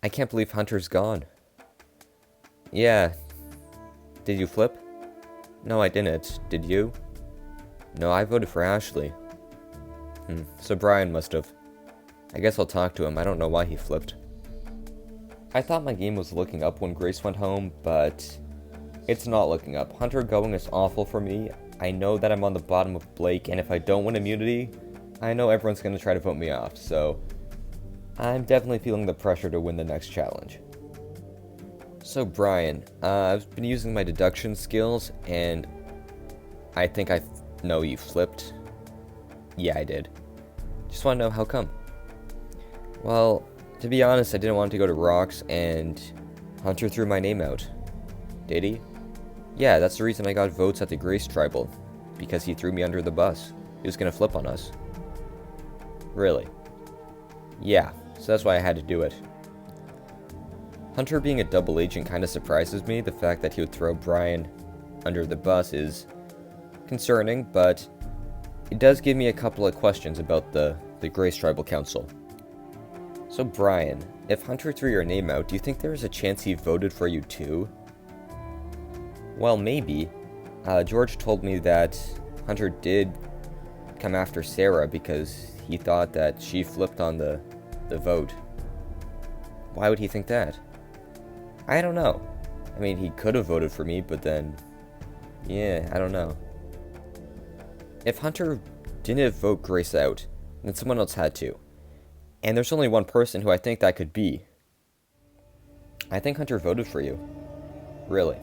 I can't believe Hunter's gone. Yeah. Did you flip? No, I didn't. Did you? No, I voted for Ashley. So Brian must have. I guess I'll talk to him. I don't know why he flipped. I thought my game was looking up when Grace went home, but it's not looking up. Hunter going is awful for me. I know that I'm on the bottom of Blake, and if I don't win immunity, I know everyone's going to try to vote me off, so I'm definitely feeling the pressure to win the next challenge. So Brian, I've been using my deduction skills, and I think I know you flipped. Yeah, I did. Just want to know how come. Well, to be honest, I didn't want to go to Rocks, and Hunter threw my name out. Did he? Yeah, that's the reason I got votes at the Grace Tribal, because he threw me under the bus. He was going to flip on us. Really? Yeah, so that's why I had to do it. Hunter being a double agent kind of surprises me. The fact that he would throw Brian under the bus is concerning, but it does give me a couple of questions about the Grace Tribal Council. So Brian, if Hunter threw your name out, do you think there is a chance he voted for you too? Well, maybe. George told me that Hunter did come after Sarah because he thought that she flipped on the vote. Why would he think that? I don't know. I mean, he could have voted for me, but then, yeah, I don't know. If Hunter didn't vote Grace out, then someone else had to. And there's only one person who I think that could be. I think Hunter voted for you. Really?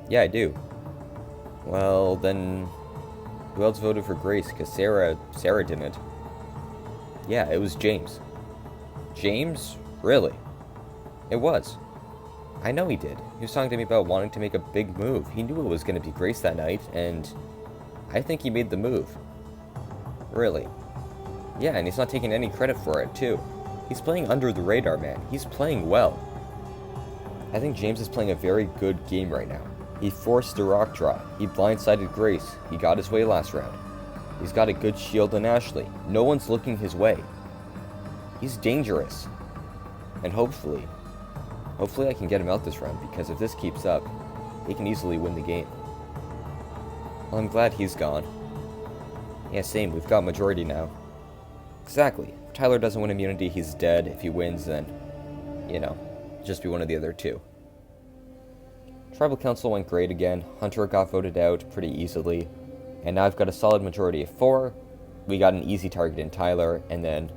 Yeah, I do. Well, then who else voted for Grace? Because Sarah didn't. Yeah, it was James. James? Really? It was. I know he did. He was talking to me about wanting to make a big move. He knew it was going to be Grace that night, and I think he made the move. Really? Yeah, and he's not taking any credit for it, too. He's playing under the radar, man. He's playing well. I think James is playing a very good game right now. He forced the rock draw. He blindsided Grace. He got his way last round. He's got a good shield on Ashley. No one's looking his way. He's dangerous. And hopefully I can get him out this round, because if this keeps up, he can easily win the game. Well, I'm glad he's gone. Yeah, same. We've got majority now. Exactly. If Tyler doesn't win immunity, he's dead. If he wins, then, just be one of the other two. Tribal Council went great again. Hunter got voted out pretty easily. And now I've got a solid majority of 4. We got an easy target in Tyler, and then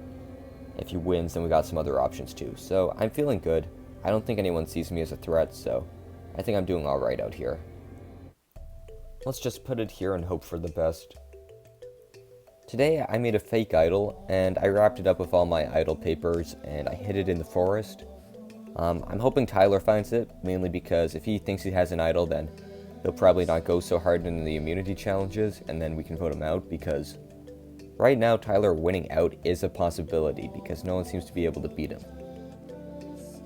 if he wins, then we got some other options too. So I'm feeling good. I don't think anyone sees me as a threat, so I think I'm doing alright out here. Let's just put it here and hope for the best. Today I made a fake idol, and I wrapped it up with all my idol papers, and I hid it in the forest. I'm hoping Tyler finds it, mainly because if he thinks he has an idol, then he'll probably not go so hard in the immunity challenges, and then we can vote him out, because right now Tyler winning out is a possibility, because no one seems to be able to beat him.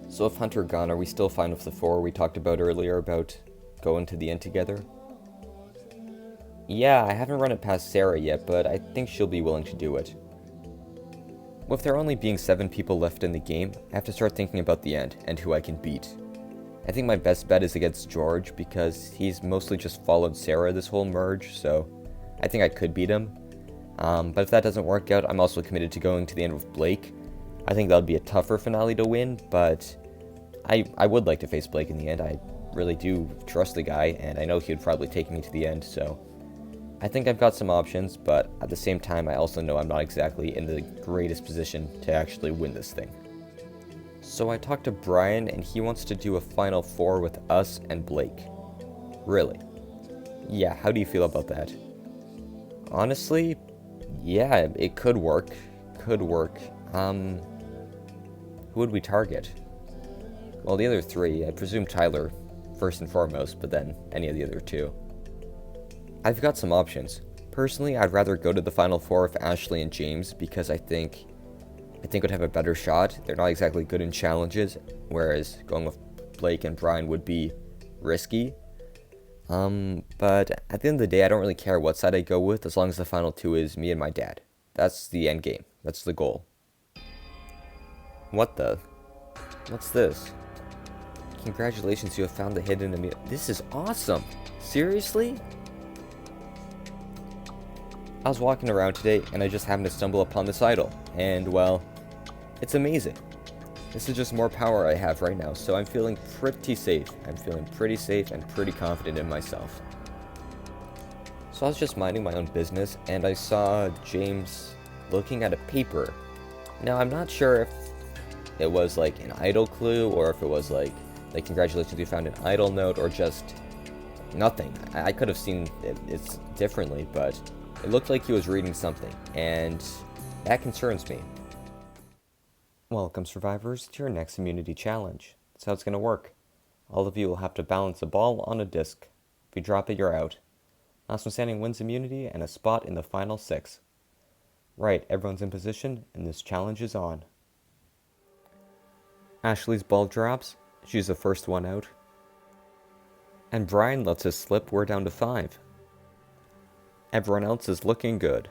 So if Hunter gone, are we still fine with the 4 we talked about earlier about going to the end together? Yeah, I haven't run it past Sarah yet, but I think she'll be willing to do it. With there only being 7 people left in the game, I have to start thinking about the end, and who I can beat. I think my best bet is against George, because he's mostly just followed Sarah this whole merge, so I think I could beat him. But if that doesn't work out, I'm also committed to going to the end with Blake. I think that would be a tougher finale to win, but I would like to face Blake in the end. I really do trust the guy, and I know he would probably take me to the end, so I think I've got some options, but at the same time, I also know I'm not exactly in the greatest position to actually win this thing. So I talked to Brian, and he wants to do a Final 4 with us and Blake. Really? Yeah, how do you feel about that? Honestly, yeah, it could work. Could work. Who would we target? Well, the other 3, I presume Tyler first and foremost, but then any of the other 2. I've got some options. Personally, I'd rather go to the Final 4 with Ashley and James, because I think would have a better shot. They're not exactly good in challenges, whereas going with Blake and Brian would be risky. But at the end of the day, I don't really care what side I go with, as long as the final 2 is me and my dad. That's the end game. That's the goal. What the? What's this? Congratulations, you have found the hidden immunity. This is awesome! Seriously? I was walking around today and I just happened to stumble upon this idol. And, well, it's amazing. This is just more power I have right now, so I'm feeling pretty safe. I'm feeling pretty safe and pretty confident in myself. So I was just minding my own business and I saw James looking at a paper. Now, I'm not sure if it was like an idol clue or if it was like congratulations, you found an idol note, or just nothing. I could have seen it differently, but it looked like he was reading something, and that concerns me. Welcome, survivors, to your next immunity challenge. That's how it's going to work. All of you will have to balance a ball on a disc. If you drop it, you're out. Last one standing wins immunity and a spot in the final 6. Right, everyone's in position, and this challenge is on. Ashley's ball drops. She's the first one out. And Brian lets us slip. We're down to 5. Everyone else is looking good.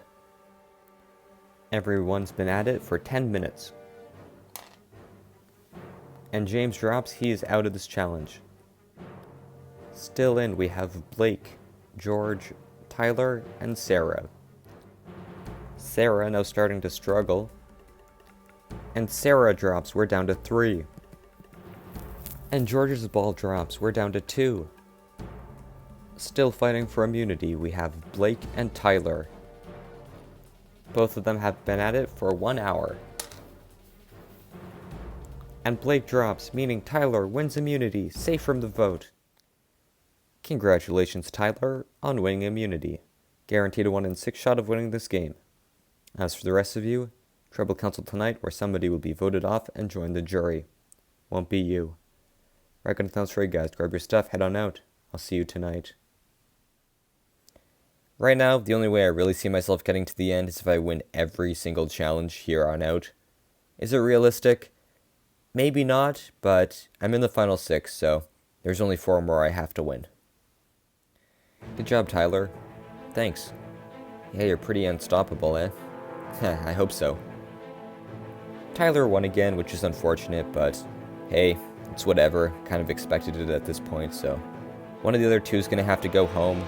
Everyone's been at it for 10 minutes. And James drops. He is out of this challenge. Still in, we have Blake, George, Tyler, and Sarah. Sarah now starting to struggle. And Sarah drops. We're down to 3. And George's ball drops. We're down to 2. Still fighting for immunity, we have Blake and Tyler. Both of them have been at it for 1 hour. And Blake drops, meaning Tyler wins immunity, safe from the vote. Congratulations, Tyler, on winning immunity. Guaranteed a 1 in 6 shot of winning this game. As for the rest of you, Tribal Council tonight, where somebody will be voted off and join the jury. Won't be you. Right, gonna sound straight, guys. Grab your stuff, head on out. I'll see you tonight. Right now, the only way I really see myself getting to the end is if I win every single challenge here on out. Is it realistic? Maybe not, but I'm in the final 6, so there's only 4 more I have to win. Good job, Tyler. Thanks. Yeah, you're pretty unstoppable, eh? I hope so. Tyler won again, which is unfortunate, but hey, it's whatever. Kind of expected it at this point, so one of the other two is going to have to go home.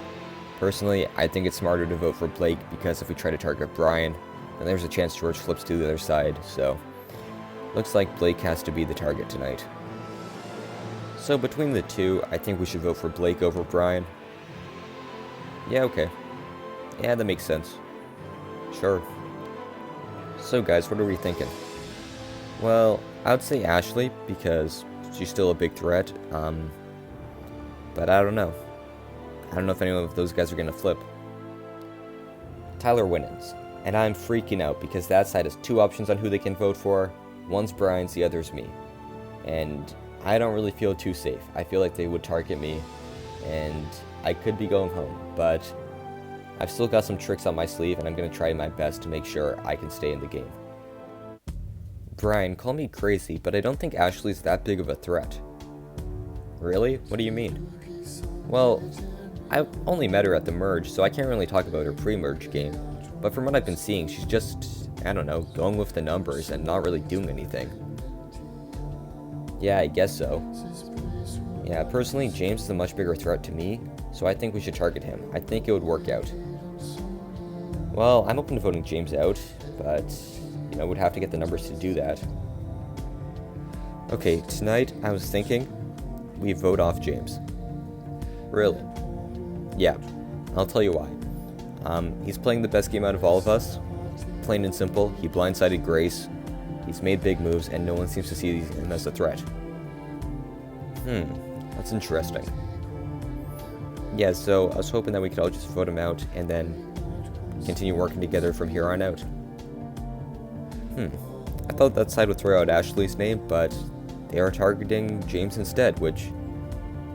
Personally, I think it's smarter to vote for Blake, because if we try to target Brian, then there's a chance George flips to the other side, so looks like Blake has to be the target tonight. So between the two, I think we should vote for Blake over Brian. Yeah, okay. Yeah, that makes sense. Sure. So guys, what are we thinking? Well, I would say Ashley, because she's still a big threat, but I don't know. I don't know if any of those guys are going to flip. Tyler wins, and I'm freaking out because that side has 2 options on who they can vote for. One's Brian's, the other's me. And I don't really feel too safe. I feel like they would target me, and I could be going home, but I've still got some tricks on my sleeve, and I'm going to try my best to make sure I can stay in the game. Brian, call me crazy, but I don't think Ashley's that big of a threat. Really? What do you mean? Well, I only met her at the merge, so I can't really talk about her pre-merge game. But from what I've been seeing, she's just, I don't know, going with the numbers and not really doing anything. Yeah, I guess so. Yeah, personally, James is a much bigger threat to me, so I think we should target him. I think it would work out. Well, I'm open to voting James out, but we'd have to get the numbers to do that. Okay, tonight I was thinking we vote off James. Really? Yeah, I'll tell you why. He's playing the best game out of all of us. Plain and simple, he blindsided Grace. He's made big moves, and no one seems to see him as a threat. That's interesting. Yeah, so I was hoping that we could all just vote him out, and then continue working together from here on out. I thought that side would throw out Ashley's name, but they are targeting James instead, which,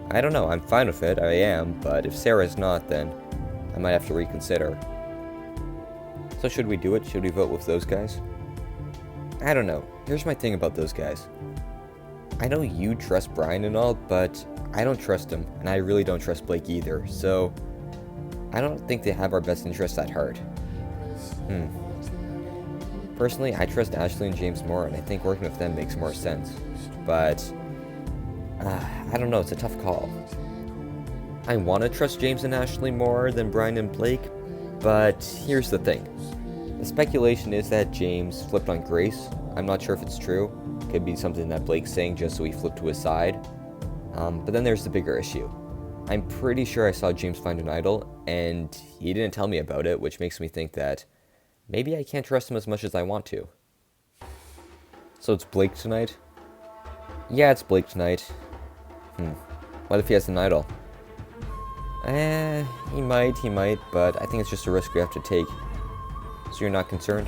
I don't know, I'm fine with it, I am, but if Sarah's not, then I might have to reconsider. So should we do it? Should we vote with those guys? I don't know. Here's my thing about those guys. I know you trust Brian and all, but I don't trust him, and I really don't trust Blake either, so I don't think they have our best interests at heart. Personally, I trust Ashley and James more, and I think working with them makes more sense. But, I don't know, it's a tough call. I want to trust James and Ashley more than Brian and Blake, but here's the thing. The speculation is that James flipped on Grace. I'm not sure if it's true. Could be something that Blake's saying just so he flipped to his side. But then there's the bigger issue. I'm pretty sure I saw James find an idol, and he didn't tell me about it, which makes me think that maybe I can't trust him as much as I want to. So it's Blake tonight? Yeah, it's Blake tonight. What if he has an idol? He might, but I think it's just a risk we have to take. So you're not concerned?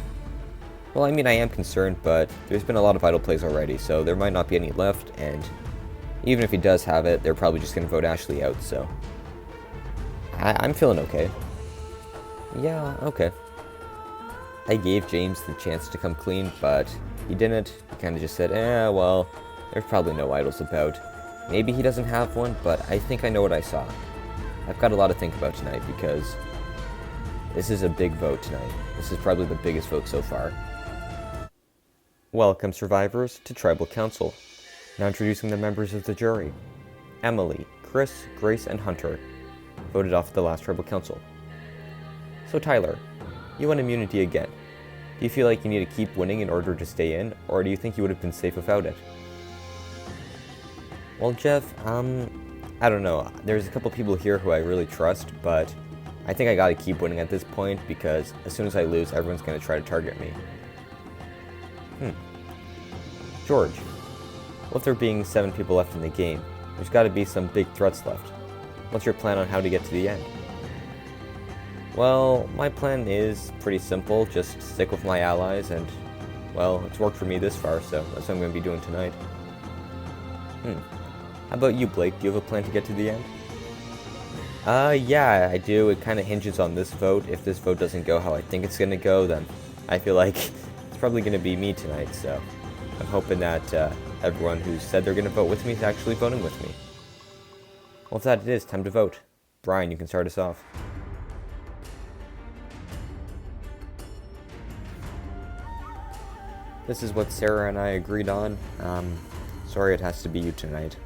Well, I mean, I am concerned, but there's been a lot of idol plays already, so there might not be any left, and even if he does have it, they're probably just going to vote Ashley out, so I'm feeling okay. Yeah, okay. I gave James the chance to come clean, but he didn't. He kind of just said, well, there's probably no idols about. Maybe he doesn't have one, but I think I know what I saw. I've got a lot to think about tonight because this is a big vote tonight. This is probably the biggest vote so far. Welcome, survivors, to Tribal Council. Now introducing the members of the jury. Emily, Chris, Grace, and Hunter voted off at the last Tribal Council. So Tyler, you won immunity again. Do you feel like you need to keep winning in order to stay in, or do you think you would have been safe without it? Well, Jeff, I don't know. There's a couple people here who I really trust, but I think I gotta keep winning at this point because as soon as I lose, everyone's gonna try to target me. George, with there being 7 people left in the game, there's gotta be some big threats left. What's your plan on how to get to the end? Well, my plan is pretty simple, just stick with my allies and, well, it's worked for me this far, so that's what I'm gonna be doing tonight. How about you, Blake? Do you have a plan to get to the end? Yeah, I do. It kind of hinges on this vote. If this vote doesn't go how I think it's going to go, then I feel like it's probably going to be me tonight, so I'm hoping that everyone who said they're going to vote with me is actually voting with me. Well, if that it is, time to vote. Brian, you can start us off. This is what Sarah and I agreed on. Sorry it has to be you tonight.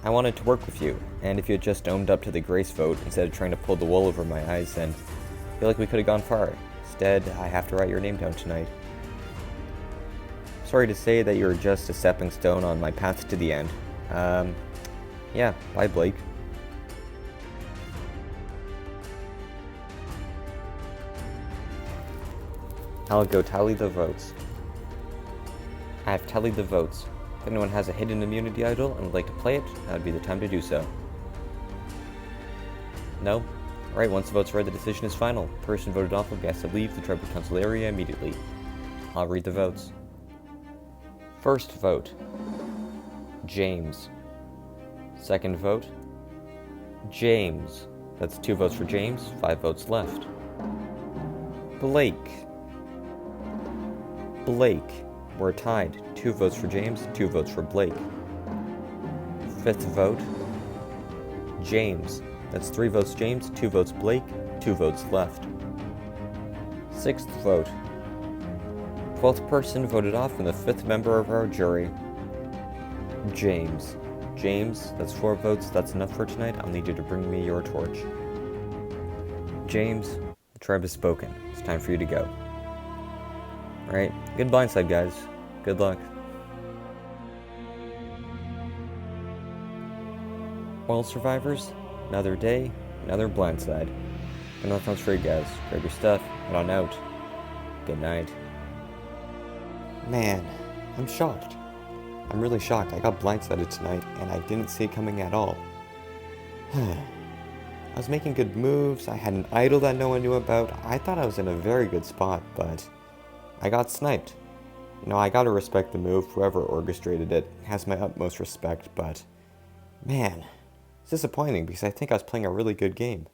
I wanted to work with you, and if you had just owned up to the Grace vote instead of trying to pull the wool over my eyes, then I feel like we could have gone far. Instead, I have to write your name down tonight. Sorry to say that you're just a stepping stone on my path to the end. Yeah, bye, Blake. I'll go tally the votes. I have tallied the votes. If anyone has a hidden immunity idol and would like to play it, that would be the time to do so. No? Alright, once the votes are read, the decision is final. The person voted off will be asked to leave the Tribal Council area immediately. I'll read the votes. First vote, James. Second vote, James. That's 2 votes for James, 5 votes left. Blake. We're tied. 2 votes for James, 2 votes for Blake. Fifth vote, James. That's 3 votes James, 2 votes Blake, 2 votes left. Sixth vote. 12th person voted off and the 5th member of our jury, James. James, that's 4 votes, that's enough for tonight. I'll need you to bring me your torch. James, the tribe has spoken. It's time for you to go. Alright, good blindside, guys. Good luck. Well, survivors, another day, another blindside. And that comes for you guys. Grab your stuff, head on out. Good night. Man, I'm shocked. I'm really shocked. I got blindsided tonight, and I didn't see it coming at all. I was making good moves, I had an idol that no one knew about. I thought I was in a very good spot, but I got sniped. You know, I gotta respect the move. Whoever orchestrated it has my utmost respect, but man, it's disappointing because I think I was playing a really good game.